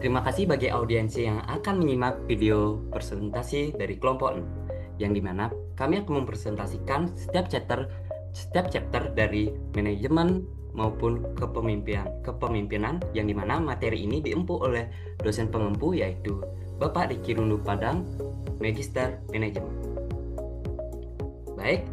Terima kasih bagi audiensi yang akan menyimak video presentasi dari kelompok 6, yang dimana kami akan mempresentasikan setiap chapter dari manajemen maupun kepemimpinan, yang dimana materi ini diempu oleh dosen pengempu yaitu Bapak Riki Rundu Padang, Magister Manajemen. Baik,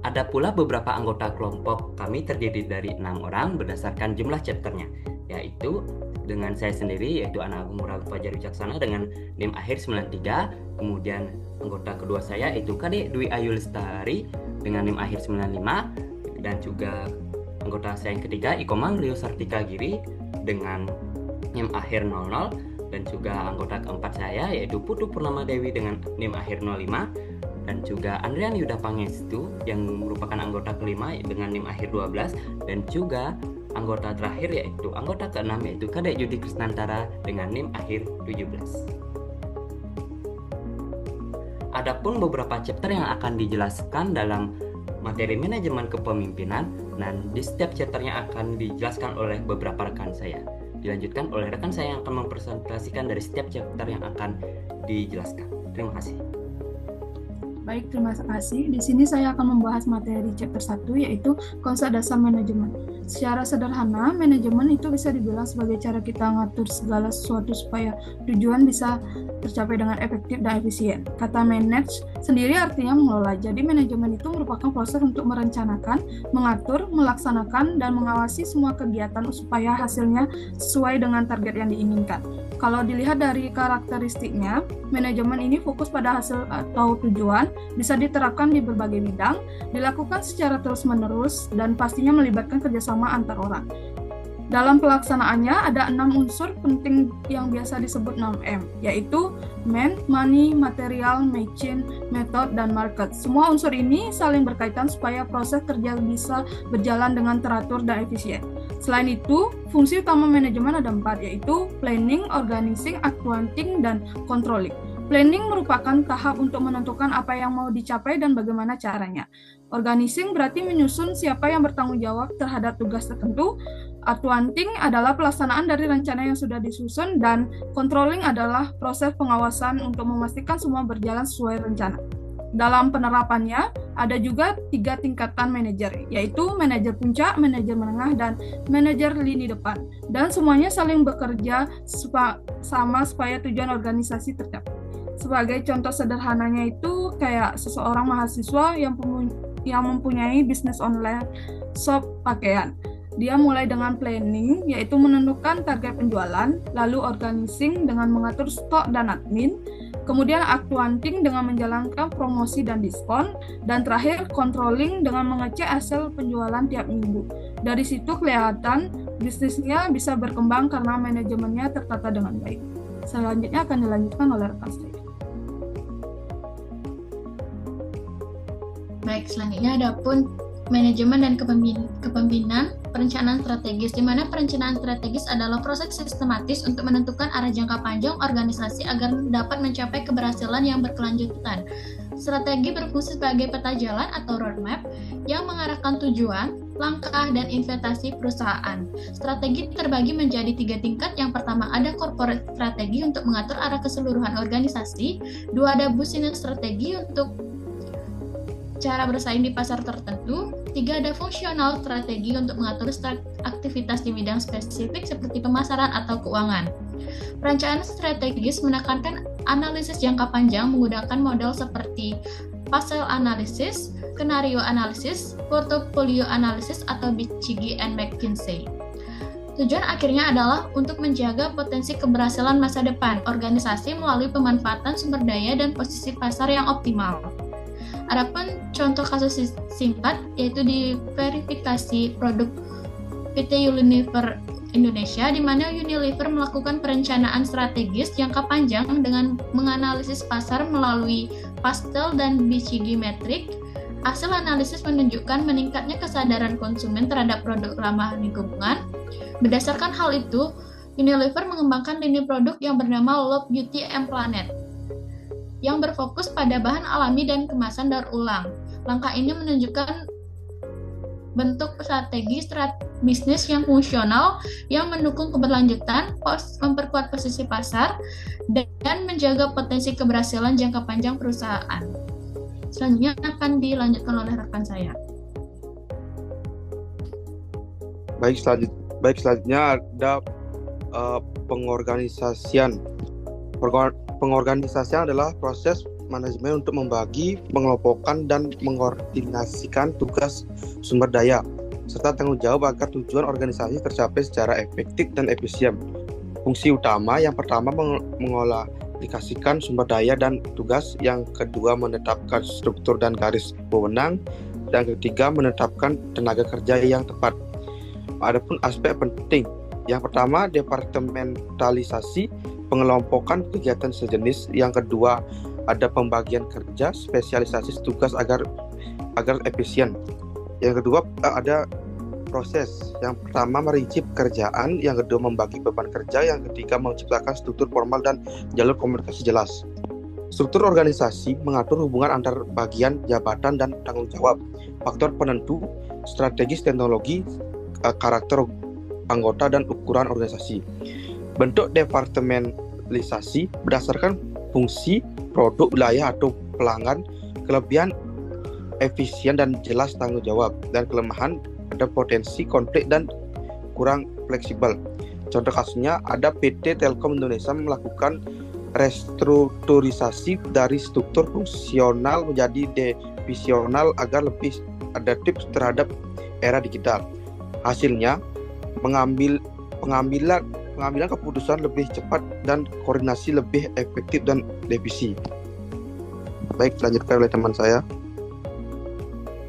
ada pula beberapa anggota kelompok kami terdiri dari 6 orang berdasarkan jumlah chapternya, yaitu dengan saya sendiri yaitu Ana Agung Muragu Fajar Wicaksana dengan NIM akhir 93, kemudian anggota kedua saya yaitu Kadek Dwi Ayu Lestari dengan NIM akhir 95, dan juga anggota saya yang ketiga Ikomang Rio Sartika Giri dengan NIM akhir 00, dan juga anggota keempat saya yaitu Putu Purnama Dewi dengan NIM akhir 05, dan juga Andrian Yuda Pangestu yang merupakan anggota kelima dengan NIM akhir 12, dan juga anggota terakhir yaitu anggota keenam yaitu Kadek Yudi Krisnantara dengan NIM akhir 17. Adapun beberapa chapter yang akan dijelaskan dalam materi manajemen kepemimpinan, dan di setiap chapternya akan dijelaskan oleh beberapa rekan saya. Dilanjutkan oleh rekan saya yang akan mempresentasikan dari setiap chapter yang akan dijelaskan. Terima kasih. Baik, terima kasih. Di sini saya akan membahas materi chapter 1 yaitu konsep dasar manajemen. Secara sederhana, manajemen itu bisa dibilang sebagai cara kita ngatur segala sesuatu supaya tujuan bisa tercapai dengan efektif dan efisien. Kata manage sendiri artinya mengelola. Jadi manajemen itu merupakan proses untuk merencanakan, mengatur, melaksanakan, dan mengawasi semua kegiatan supaya hasilnya sesuai dengan target yang diinginkan. Kalau dilihat dari karakteristiknya, manajemen ini fokus pada hasil atau tujuan, bisa diterapkan di berbagai bidang, dilakukan secara terus-menerus, dan pastinya melibatkan kerjasama antar orang. Dalam pelaksanaannya ada 6 unsur penting yang biasa disebut 6M, yaitu man, money, material, machine, method, dan market. Semua unsur ini saling berkaitan supaya proses kerja bisa berjalan dengan teratur dan efisien. Selain itu, fungsi utama manajemen ada 4, yaitu planning, organizing, accounting, dan controlling. Planning merupakan tahap untuk menentukan apa yang mau dicapai dan bagaimana caranya. Organizing berarti menyusun siapa yang bertanggung jawab terhadap tugas tertentu. Accounting adalah pelaksanaan dari rencana yang sudah disusun, dan controlling adalah proses pengawasan untuk memastikan semua berjalan sesuai rencana. Dalam penerapannya, ada juga 3 tingkatan manajer, yaitu manajer puncak, manajer menengah, dan manajer lini depan. Dan semuanya saling bekerja sama supaya tujuan organisasi tercapai. Sebagai contoh sederhananya itu kayak seseorang mahasiswa yang mempunyai bisnis online shop pakaian. Dia mulai dengan planning, yaitu menentukan target penjualan, lalu organizing dengan mengatur stok dan admin, kemudian accounting dengan menjalankan promosi dan diskon, dan terakhir controlling dengan mengecek hasil penjualan tiap minggu. Dari situ kelihatan bisnisnya bisa berkembang karena manajemennya tertata dengan baik. Selanjutnya akan dilanjutkan oleh rekan saya. Baik, selanjutnya ada pun manajemen dan kepemimpinan perencanaan strategis, di mana perencanaan strategis adalah proses sistematis untuk menentukan arah jangka panjang organisasi agar dapat mencapai keberhasilan yang berkelanjutan. Strategi berfungsi sebagai peta jalan atau roadmap yang mengarahkan tujuan, langkah, dan investasi perusahaan. Strategi terbagi menjadi 3 tingkat. Yang pertama ada corporate strategi untuk mengatur arah keseluruhan organisasi, 2 ada business strategi untuk cara bersaing di pasar tertentu, 3 ada fungsional strategi untuk mengatur aktivitas di bidang spesifik seperti pemasaran atau keuangan. Perencanaan strategis menekankan analisis jangka panjang menggunakan model seperti puzzle analysis, skenario analysis, portfolio analysis atau BCG and McKinsey. Tujuan akhirnya adalah untuk menjaga potensi keberhasilan masa depan organisasi melalui pemanfaatan sumber daya dan posisi pasar yang optimal. Adapun contoh kasus singkat yaitu di verifikasi produk PT Unilever Indonesia, di mana Unilever melakukan perencanaan strategis jangka panjang dengan menganalisis pasar melalui pastel dan BCG metrik. Hasil analisis menunjukkan meningkatnya kesadaran konsumen terhadap produk ramah lingkungan. Berdasarkan hal itu, Unilever mengembangkan lini produk yang bernama Love Beauty and Planet, yang berfokus pada bahan alami dan kemasan daur ulang. Langkah ini menunjukkan bentuk strategi bisnis yang fungsional, yang mendukung keberlanjutan, memperkuat posisi pasar, dan menjaga potensi keberhasilan jangka panjang perusahaan. Selanjutnya akan dilanjutkan oleh rekan saya. Baik, selanjutnya ada pengorganisasian. Pengorganisasian adalah proses manajemen untuk membagi, mengelompokkan, dan mengkoordinasikan tugas sumber daya, serta tanggung jawab agar tujuan organisasi tercapai secara efektif dan efisien. Fungsi utama yang pertama mengaplikasikan sumber daya dan tugas, yang kedua menetapkan struktur dan garis wewenang, dan ketiga menetapkan tenaga kerja yang tepat. Adapun aspek penting, yang pertama departementalisasi, pengelompokan kegiatan sejenis, yang kedua ada pembagian kerja, spesialisasi tugas agar efisien. Yang kedua ada proses, yang pertama merinci pekerjaan, yang kedua membagi beban kerja, yang ketiga menciptakan struktur formal dan jalur komunikasi jelas. Struktur organisasi mengatur hubungan antar bagian, jabatan, dan tanggung jawab. Faktor penentu, strategis, teknologi, karakter anggota, dan ukuran organisasi. Bentuk departementalisasi berdasarkan fungsi, produk, wilayah, atau pelanggan. Kelebihan efisien dan jelas tanggung jawab, dan kelemahan ada potensi konflik dan kurang fleksibel. Contoh kasusnya ada PT Telkom Indonesia melakukan restrukturisasi dari struktur fungsional menjadi divisional agar lebih adaptif terhadap era digital. Hasilnya pengambilan keputusan lebih cepat dan koordinasi lebih efektif dan efisien. Baik, dilanjutkan oleh teman saya.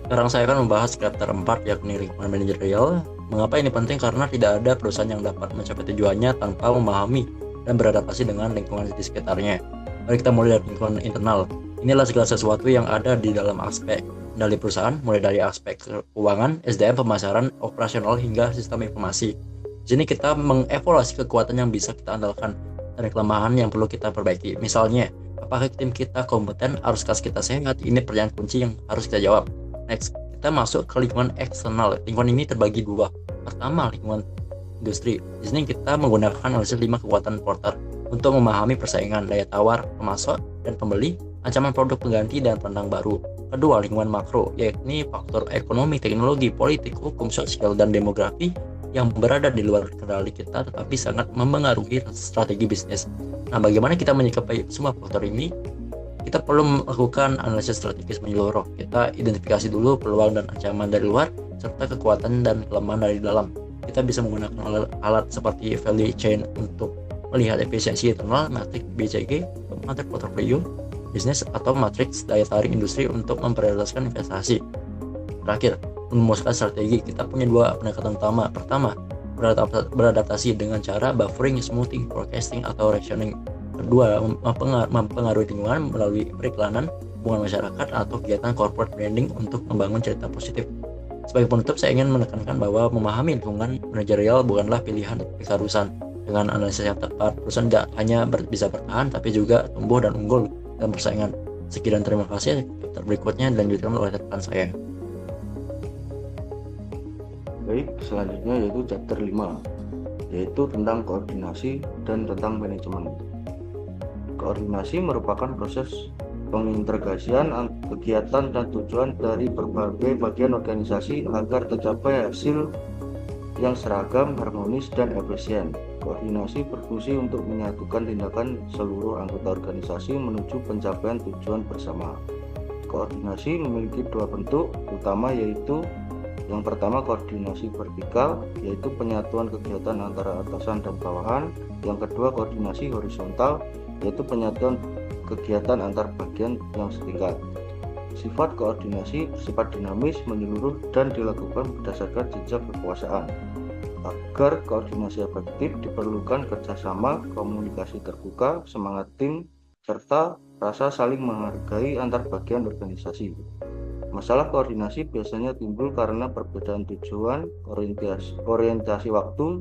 Sekarang saya akan membahas chapter 4, yakni lingkungan manajerial. Mengapa ini penting? Karena tidak ada perusahaan yang dapat mencapai tujuannya tanpa memahami dan beradaptasi dengan lingkungan di sekitarnya. Mari kita mulai dari lingkungan internal. Inilah segala sesuatu yang ada di dalam aspek kendali perusahaan, mulai dari aspek keuangan, SDM, pemasaran, operasional, hingga sistem informasi. Di sini kita mengevaluasi kekuatan yang bisa kita andalkan dan kelemahan yang perlu kita perbaiki. Misalnya, apakah tim kita kompeten, aruskah kita sehat? Ini pertanyaan kunci yang harus kita jawab. Next, kita masuk ke lingkungan eksternal. Lingkungan ini terbagi dua. Pertama, lingkungan industri. Di sini kita menggunakan analisis 5 kekuatan Porter untuk memahami persaingan, daya tawar, pemasok, dan pembeli, ancaman produk pengganti, dan penantang baru. Kedua, lingkungan makro, yakni faktor ekonomi, teknologi, politik, hukum, sosial, dan demografi yang berada di luar kendali kita tetapi sangat mempengaruhi strategi bisnis. Nah, bagaimana kita menyikapi semua faktor ini? Kita perlu melakukan analisis strategis menyeluruh. Kita identifikasi dulu peluang dan ancaman dari luar serta kekuatan dan kelemahan dari dalam. Kita bisa menggunakan alat seperti value chain untuk melihat efisiensi internal, matriks BCG, matriks portfolio bisnis, atau matriks daya tarik industri untuk memprioritaskan investasi. Terakhir, merumuskan strategi. Kita punya 2 pendekatan utama. Pertama, beradaptasi dengan cara buffering, smoothing, forecasting, atau rationing. Kedua, mempengaruhi lingkungan melalui periklanan, hubungan masyarakat, atau kegiatan corporate branding untuk membangun cerita positif. Sebagai penutup, saya ingin menekankan bahwa memahami lingkungan manajerial bukanlah pilihan keharusan. Dengan analisis yang tepat, perusahaan tidak hanya bisa bertahan, tapi juga tumbuh dan unggul dalam persaingan. Sekian, terima kasih. Berikutnya dilanjutkan oleh rekan saya. Baik, selanjutnya yaitu chapter 5, yaitu tentang koordinasi dan tentang manajemen. Koordinasi merupakan proses pengintegrasian kegiatan dan tujuan dari berbagai bagian organisasi agar tercapai hasil yang seragam, harmonis, dan efisien. Koordinasi berfungsi untuk menyatukan tindakan seluruh anggota organisasi menuju pencapaian tujuan bersama. Koordinasi memiliki 2 bentuk utama, yaitu yang pertama koordinasi vertikal, yaitu penyatuan kegiatan antara atasan dan bawahan. Yang kedua koordinasi horizontal, yaitu penyatuan kegiatan antar bagian yang setingkat. Sifat koordinasi bersifat dinamis, menyeluruh, dan dilakukan berdasarkan jejak kekuasaan. Agar koordinasi efektif diperlukan kerjasama, komunikasi terbuka, semangat tim, serta rasa saling menghargai antar bagian organisasi. Masalah koordinasi biasanya timbul karena perbedaan tujuan, orientasi waktu,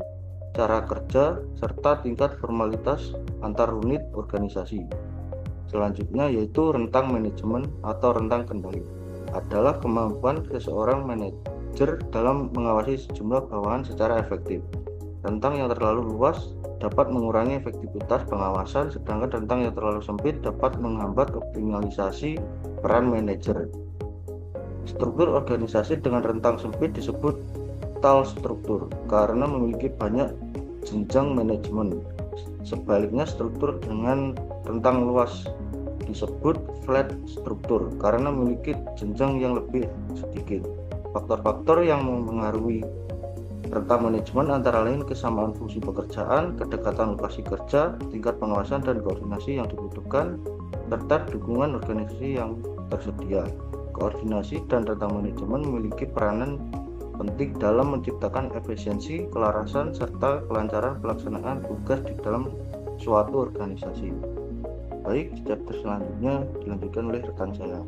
cara kerja, serta tingkat formalitas antar unit organisasi. Selanjutnya yaitu rentang manajemen atau rentang kendali. Adalah kemampuan seseorang manajer dalam mengawasi sejumlah bawahan secara efektif. Rentang yang terlalu luas dapat mengurangi efektivitas pengawasan, sedangkan rentang yang terlalu sempit dapat menghambat optimalisasi peran manajer. Struktur organisasi dengan rentang sempit disebut tall struktur karena memiliki banyak jenjang manajemen. Sebaliknya, struktur dengan rentang luas disebut flat struktur karena memiliki jenjang yang lebih sedikit. Faktor-faktor yang mempengaruhi rentang manajemen antara lain kesamaan fungsi pekerjaan, kedekatan lokasi kerja, tingkat pengawasan dan koordinasi yang dibutuhkan, serta dukungan organisasi yang tersedia. Koordinasi dan rentang manajemen memiliki peranan penting dalam menciptakan efisiensi, kelarasan, serta kelancaran pelaksanaan tugas di dalam suatu organisasi. Baik, chapter selanjutnya dilanjutkan oleh rekan saya.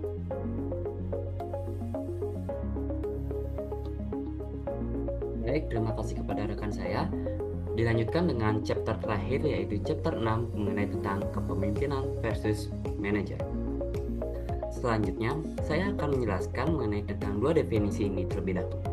Baik, terima kasih kepada rekan saya. Dilanjutkan dengan chapter terakhir, yaitu chapter 6 mengenai tentang kepemimpinan versus manajer. Selanjutnya, saya akan menjelaskan mengenai tentang dua definisi ini terlebih dahulu.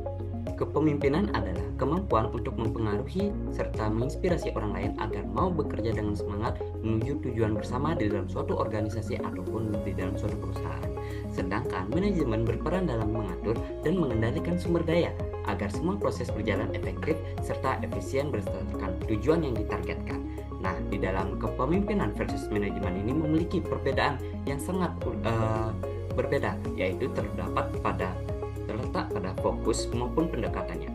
Kepemimpinan adalah kemampuan untuk mempengaruhi serta menginspirasi orang lain agar mau bekerja dengan semangat menuju tujuan bersama di dalam suatu organisasi ataupun di dalam suatu perusahaan. Sedangkan manajemen berperan dalam mengatur dan mengendalikan sumber daya agar semua proses berjalan efektif serta efisien berdasarkan tujuan yang ditargetkan. Nah, di dalam kepemimpinan versus manajemen ini memiliki perbedaan yang sangat berbeda, yaitu terletak pada fokus maupun pendekatannya.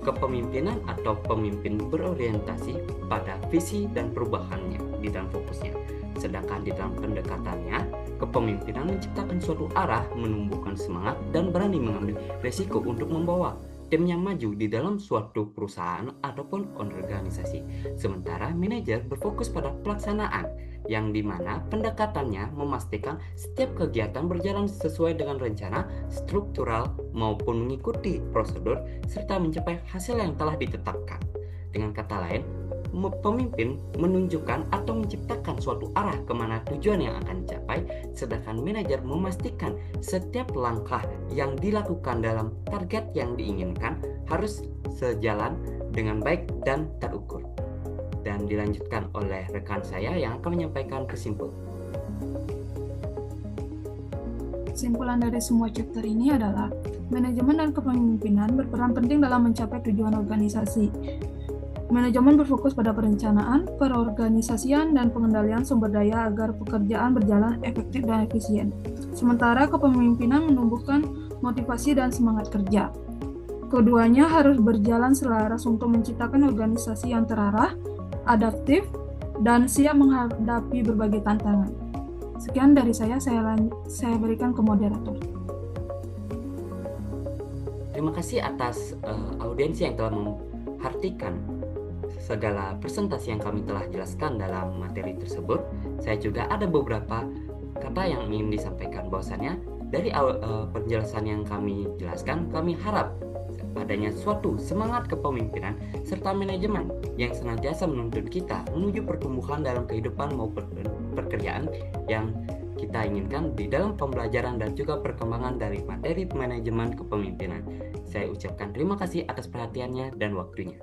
Kepemimpinan atau pemimpin berorientasi pada visi dan perubahannya di dalam fokusnya. Sedangkan di dalam pendekatannya, kepemimpinan menciptakan suatu arah, menumbuhkan semangat, dan berani mengambil risiko untuk membawa timnya maju di dalam suatu perusahaan ataupun organisasi. Sementara manajer berfokus pada pelaksanaan, yang dimana pendekatannya memastikan setiap kegiatan berjalan sesuai dengan rencana struktural maupun mengikuti prosedur serta mencapai hasil yang telah ditetapkan. Dengan kata lain, pemimpin menunjukkan atau menciptakan suatu arah kemana tujuan yang akan dicapai, sedangkan manajer memastikan setiap langkah yang dilakukan dalam target yang diinginkan harus sejalan dengan baik dan terukur. Dan dilanjutkan oleh rekan saya yang akan menyampaikan kesimpulan. Kesimpulan dari semua chapter ini adalah manajemen dan kepemimpinan berperan penting dalam mencapai tujuan organisasi. Manajemen berfokus pada perencanaan, perorganisasian, dan pengendalian sumber daya agar pekerjaan berjalan efektif dan efisien. Sementara kepemimpinan menumbuhkan motivasi dan semangat kerja. Keduanya harus berjalan selaras untuk menciptakan organisasi yang terarah, adaptif, dan siap menghadapi berbagai tantangan. Sekian dari saya berikan ke moderator. Terima kasih atas audiensi yang telah memperhatikan segala presentasi yang kami telah jelaskan dalam materi tersebut. Saya juga ada beberapa kata yang ingin disampaikan, bahwasannya dari penjelasan yang kami jelaskan, kami harap adanya suatu semangat kepemimpinan serta manajemen yang senantiasa menuntun kita menuju pertumbuhan dalam kehidupan maupun pekerjaan yang kita inginkan di dalam pembelajaran dan juga perkembangan dari materi manajemen kepemimpinan. Saya ucapkan terima kasih atas perhatiannya dan waktunya.